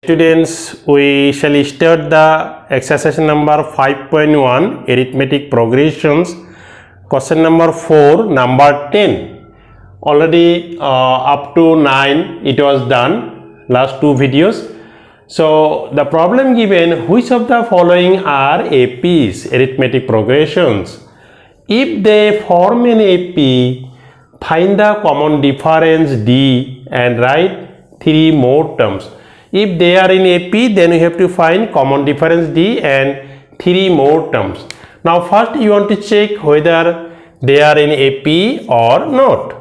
Students, we shall start the exercise number 5.1 arithmetic progressions, question number 4, number 10. Already up to 9 it was done, last two videos. So the problem given, which of the following are APs, arithmetic progressions? If they form an AP, find the common difference D and write 3 more terms. If they are in AP, then you have to find common difference D and 3 more terms. Now first you want to check whether they are in AP or not.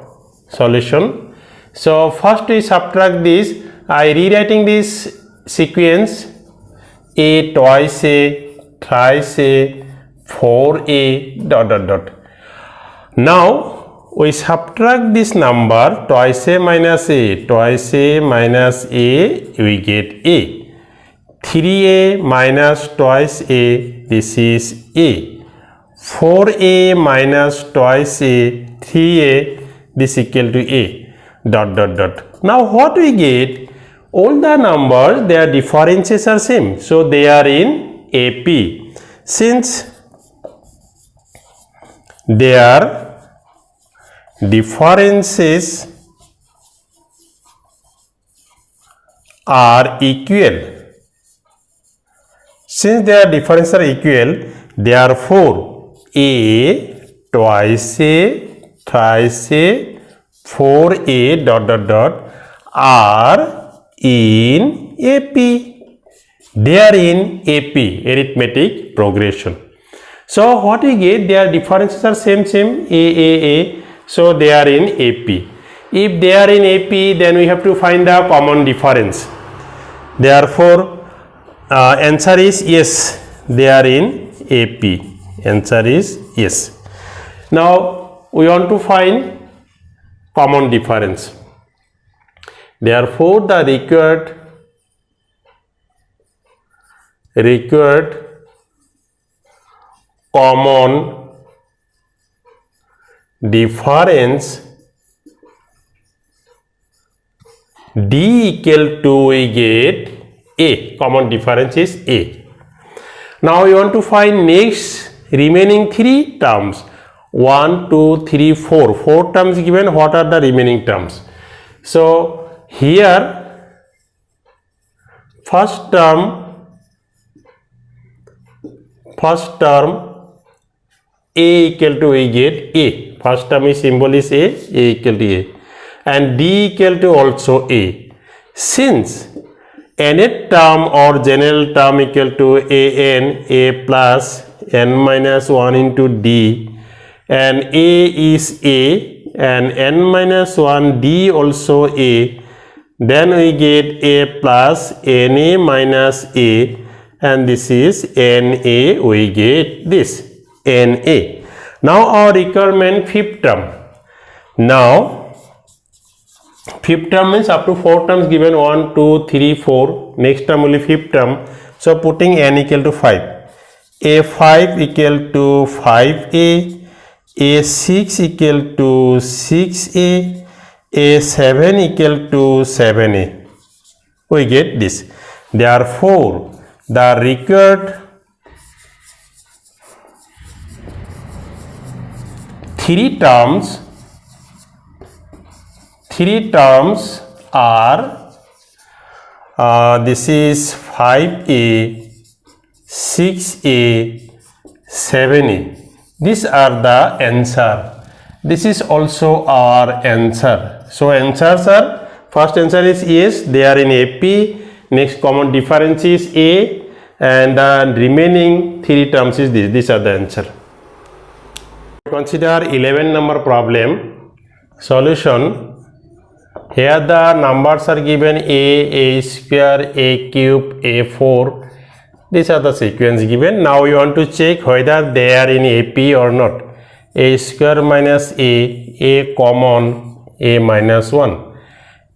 Solution. So first we subtract this. I rewriting this sequence A twice A, thrice A, 4A, dot dot dot. Now we subtract this number twice A minus A, twice A minus A, we get A. 3A minus twice A, this is A. 4A minus twice A, 3A, this equal to A, dot dot dot. Now what we get? All the numbers, their differences are same, so they are in AP. Since their differences are equal, since their differences are equal, therefore A twice A, thrice A, 4A, dot dot dot are in AP. They are in AP, arithmetic progression. So what we get, their differences are same, A. So they are in AP. If they are in AP, then we have to find the common difference. Therefore, answer is yes, they are in AP. Answer is yes. Now we want to find common difference. Therefore, the required common difference D equal to, we get A. Common difference is A. Now we want to find next remaining 3 terms. 1, 2, 3, 4. 4 terms given. What are the remaining terms? So here first term A equal to, we get A. First term is symbol is A equal to A. And D equal to also A. Since nth term or general term equal to an, A plus n minus 1 into D, and A is A and n minus 1 D also A, then we get A plus Na minus A, and this is Na, we get this Na. Now our requirement fifth term. Now fifth term means up to 4 terms given, 1, 2, 3, 4. Next term only fifth term. So putting n equal to 5. A5 equal to 5A, A6 equal to 6A, A7 equal to 7A. We get this. Therefore, the required 3 terms are this is 5A, 6A, 7A. These are the answer. This is also our answer. So answers are, first answer is yes, they are in AP. Next common difference is A, and the remaining 3 terms is this. These are the answer. Consider 11 number problem. Solution. Here the numbers are given A square, A cube, A4. These are the sequence given. Now we want to check whether they are in AP or not. A square minus A common, A minus 1.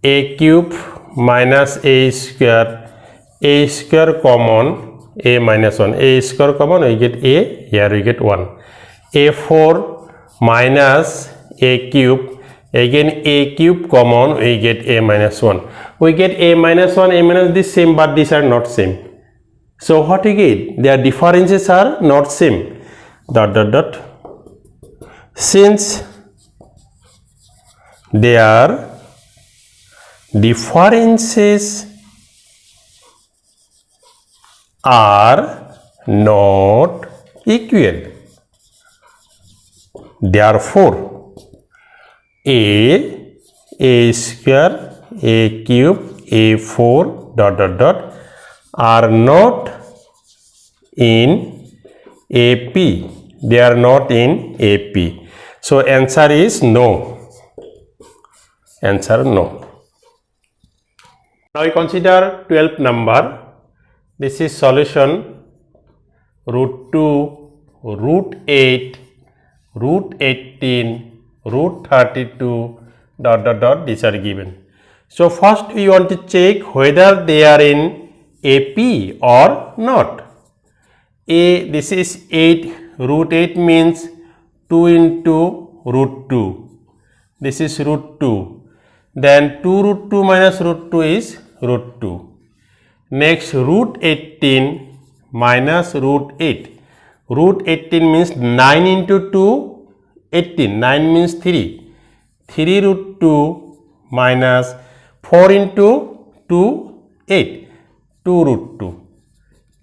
A cube minus A square common, A minus 1. A square common, we get A, here we get 1. A4 minus A cube, Again a cube common, we get a minus 1. We get a minus 1, a minus this same, but these are not same. So what we get? Their differences are not same. Dot dot dot. Since their differences are not equal, therefore a square, a cube, a4 dot dot dot are not in AP. They are not in AP. So answer is no. Answer no. Now we consider 12th number. This is solution. Root 2, root 8, root 18, root 32 dot dot dot, these are given. So first we want to check whether they are in AP or not. This is 8, root 8 means 2 into root 2. This is root 2. Then 2 root 2 minus root 2 is root 2. Next root 18 minus root 8. Root 18 means 9 into 2, 18. 9 means 3. 3 root 2 minus 4 into 2, 8. 2 root 2.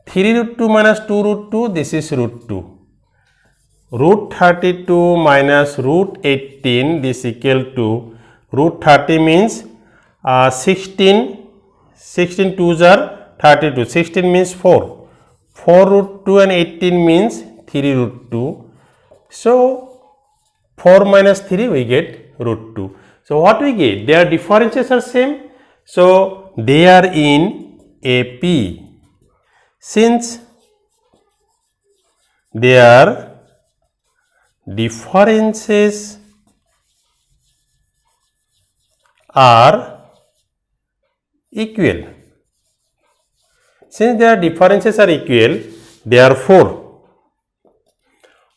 3 root 2 minus 2 root 2, this is root 2. Root 32 minus root 18, this equal to root 30 means 16. 16 2s are 32. 16 means 4. 4 root 2 and 18 means 3 root 2. So 4 minus 3 we get root 2. So what we get? Their differences are same. So they are in AP. Since their differences are equal. Since their differences are equal, therefore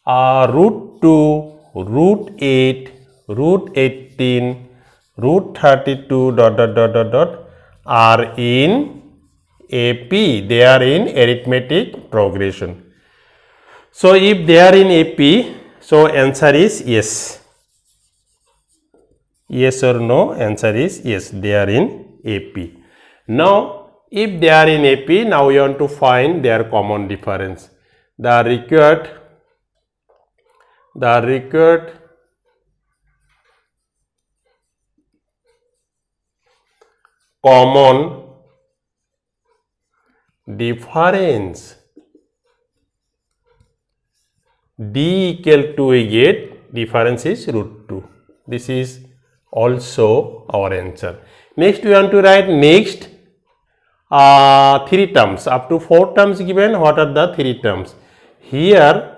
root 2, root 8, root 18, root 32 dot dot dot dot dot are in AP. They are in arithmetic progression. So if they are in AP, so answer is yes. Yes or no? Answer is yes, they are in AP. Now if they are in AP, now we want to find their common difference. The required common difference D equal to, we get difference is root 2. This is also our answer. Next we want to write next 3 terms. Up to 4 terms given. What are the 3 terms? Here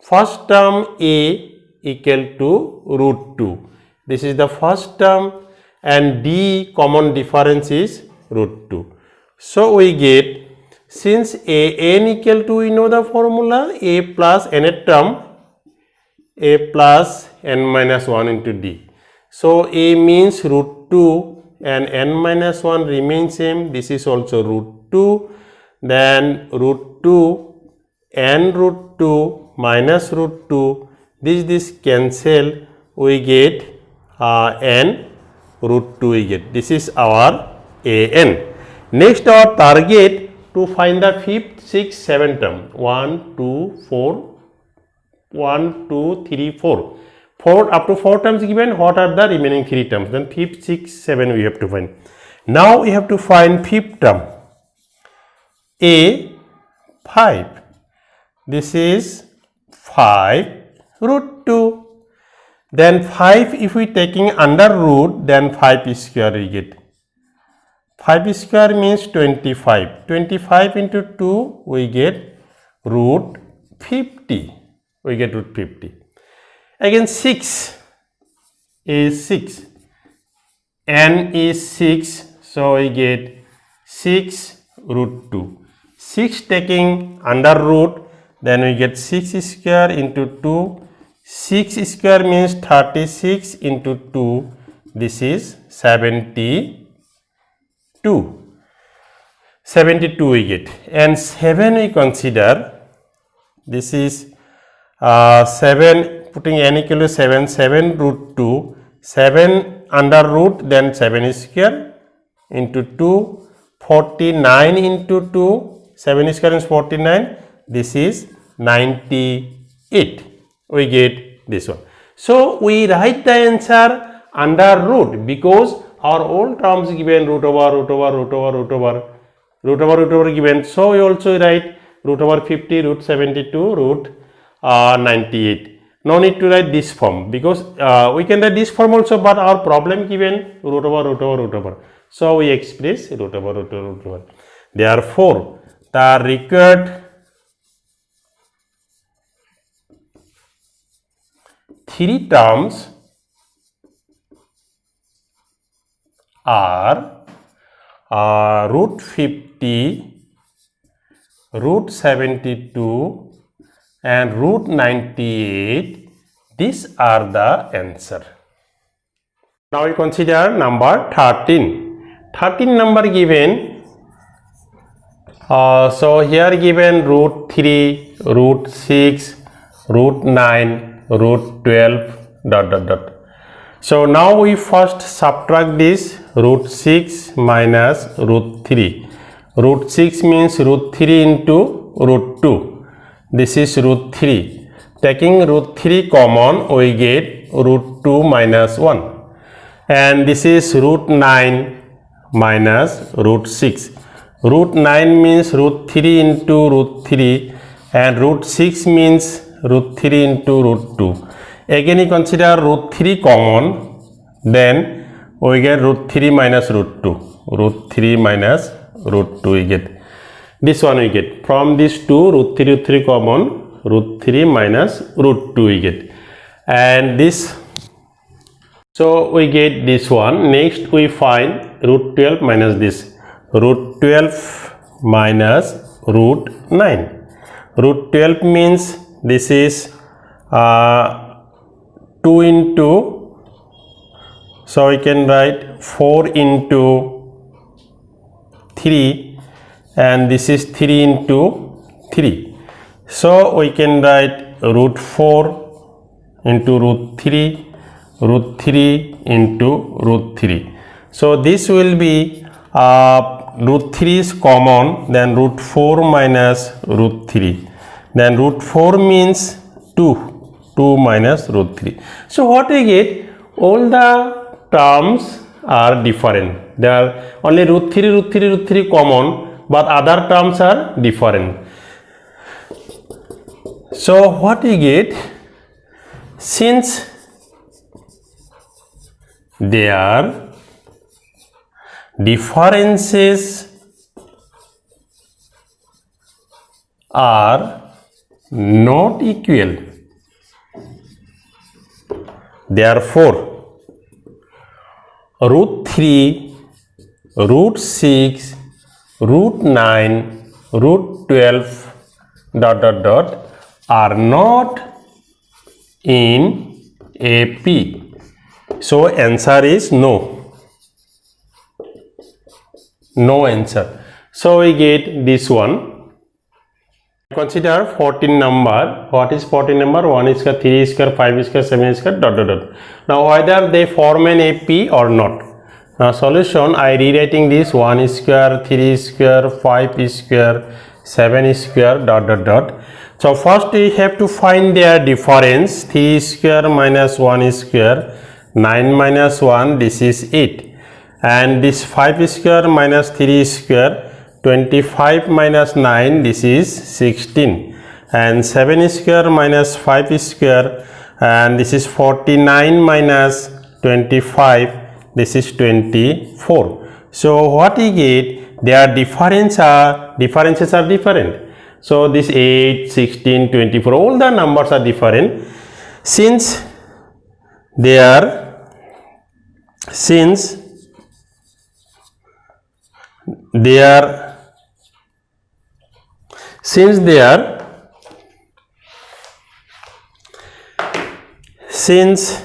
first term A equal to root 2. This is the first term, and D common difference is root 2. So we get, since n equal to, we know the formula, a plus nth term, a plus n minus 1 into d. So a means root 2 and n minus 1 remains same. This is also root 2. Then root 2, n root 2 minus root 2. This cancel. We get n root 2 we get. This is our an. Next our target to find the 5th, 6th, 7th term. 1, 2, 4. 1, 2, 3, 4. 4 up to 4 terms given. What are the remaining 3 terms? Then 5th, 6th, 7th we have to find. Now we have to find 5th term. A 5. This is 5 root 2. Then 5 if we taking under root, then 5 square we get. 5 square means 25. 25 into 2 we get root 50. We get root 50. Again 6 is 6. N is 6. So we get 6 root 2. 6 taking under root, then we get 6 square into 2. 6 square means 36 into 2. This is 72. 72 we get. And 7 we consider. This is 7, putting n equal to 7, 7 root 2, 7 under root, then 7 square into 2, 49 into 2, 7 square is 49, this is 98. We get this one. So we write the answer under root because our all terms given root over given. So we also write root over 50, root 72, root 98. No need to write this form because we can write this form also, but our problem given root over. So we express root over. Therefore, the required 3 terms are root 50, root 72 and root 98. These are the answer. Now we consider number 13. 13 number given. So here given root 3, root 6, root 9, root 12, ... So now we first subtract this root 6 minus root 3. Root 6 means root 3 into root 2. This is root 3. Taking root 3 common, we get root 2 minus 1. And this is root 9 minus root 6. Root 9 means root 3 into root 3 and root 6 means root 3 into root 2. Again, you consider root 3 common, then we get root 3 minus root 2. Root 3 minus root 2 we get. This one we get. From this 2, root 3 common, root 3 minus root 2 we get. And this, so we get this one. Next we find root 12 minus this. Root 12 minus root 9. Root 12 means this is 2 into, so we can write 4 into 3 and this is 3 into 3. So we can write root 4 into root 3 into root 3. So this will be root 3 is common, then root 4 minus root 3. Then root 4 means 2 minus root 3. So what we get, all the terms are different. There are only root 3 common, but other terms are different. So what we get, since their differences are not equal, therefore root 3, root 6, root 9, root 12, ... are not in AP. So answer is no. No answer. So we get this one. Consider 14 number. What is 14 number? 1 square, 3 square, 5 square, 7 square, ... Now whether they form an AP or not. Now solution, I rewriting this 1 square, 3 square, 5 square, 7 square, ... So first we have to find their difference. 3 square minus 1 square, 9 minus 1, this is 8. And this 5 square minus 3 square, 25 minus 9, this is 16. And 7 square minus 5 square, and this is 49 minus 25, this is 24. So what we get, their differences are different. So this 8, 16, 24, all the numbers are different. Since their since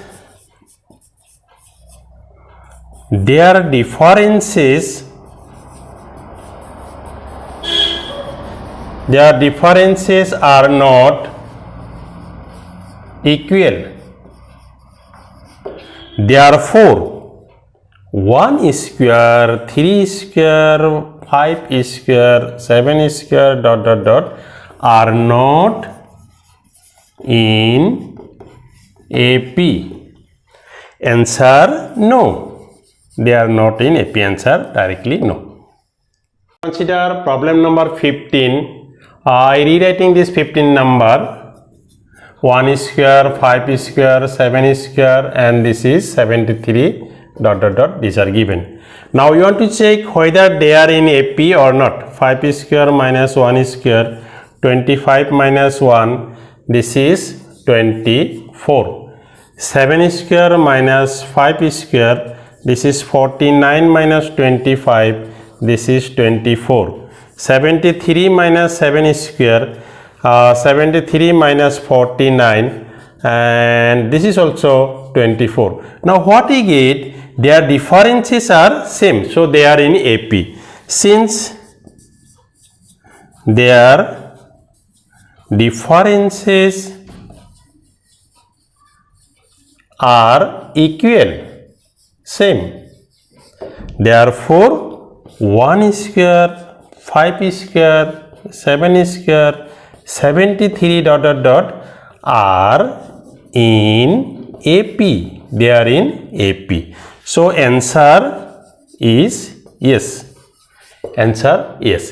their differences are not equal, therefore 1 square, 3 square, 5 square, 7 square are not in AP. Answer no. They are not in AP. Answer directly no. Consider problem number 15. Rewriting this 15 number, 1 square, 5 square, 7 square, and this is 73 ... These are given. Now you want to check whether they are in AP or not. 5 square minus 1 square, 25 minus 1, this is 24. 7 square minus 5 square, this is 49 minus 25, this is 24. 73 minus 7 square, 73 minus 49, and this is also 24. Now what we get, their differences are same, so they are in AP. Since their differences are equal, same, therefore 1 square, 5 square, 7 square, 73 ... are in AP. They are in AP. So answer is yes. Answer yes.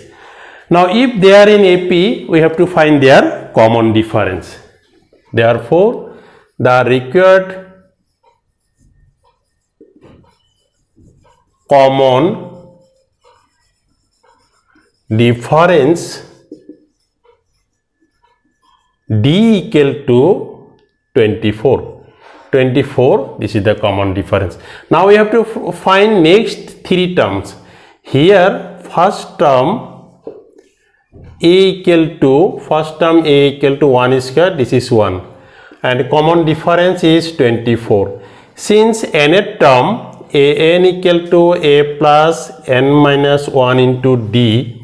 Now if they are in AP, we have to find their common difference. Therefore the required common difference D equal to 24. 24, this is the common difference. Now we have to find next three terms. Here first term A equal to 1 square, this is 1, and common difference is 24. Since nth term an equal to a plus n minus 1 into d,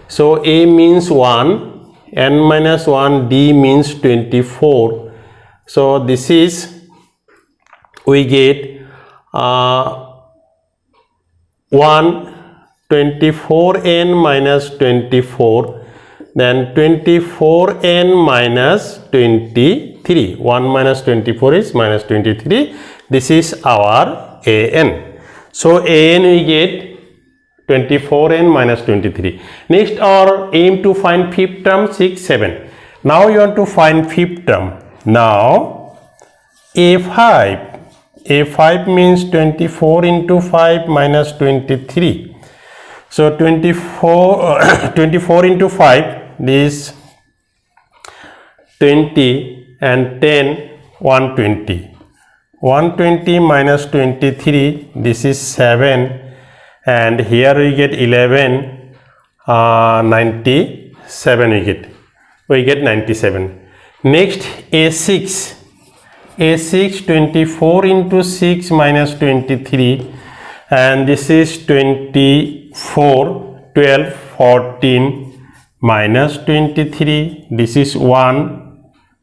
so a means 1, n minus 1, d means 24. So this is, we get 24n minus 24, then 24n minus 23. 1 minus 24 is minus 23. This is our an. So an we get 24n minus 23. Next our aim to find fifth term, 6, 7. Now you want to find fifth term. Now A5 means 24 into 5 minus 23. So 24 into 5, this 20, and 10, 120. 120 minus 23, this is 7, and here we get 11, 97 we get 97. Next A6, 24 into 6 minus 23, and this is 24, 12, 14 minus 23, this is 1,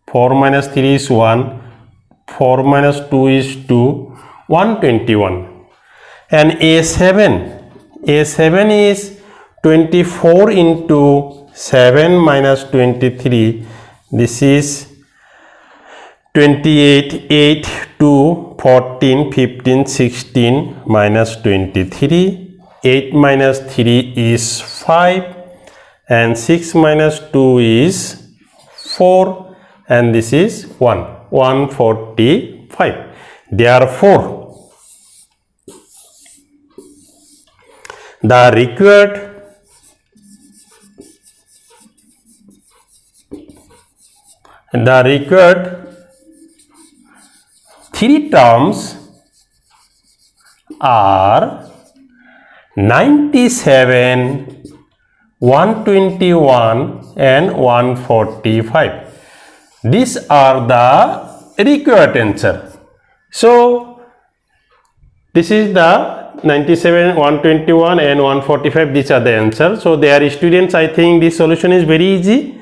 4 minus 3 is 1, 4 minus 2 is 2, 121. And A7 is 24 into 7 minus 23, this is 28, 8, 2, 14, 15, 16 minus 23, 8 minus 3 is 5, and 6 minus 2 is 4, and this is 145. Therefore the required three terms are 97, 121 and 145. These are the required answer. So this is the 97, 121 and 145, these are the answers. So they are students, I think this solution is very easy.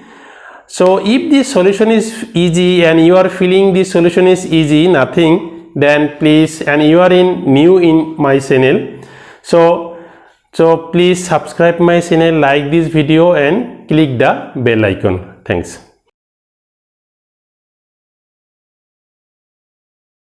So if this solution is easy and you are feeling this solution is easy, nothing, then please, and you are new in my channel, so please subscribe my channel, like this video and click the bell icon. Thanks.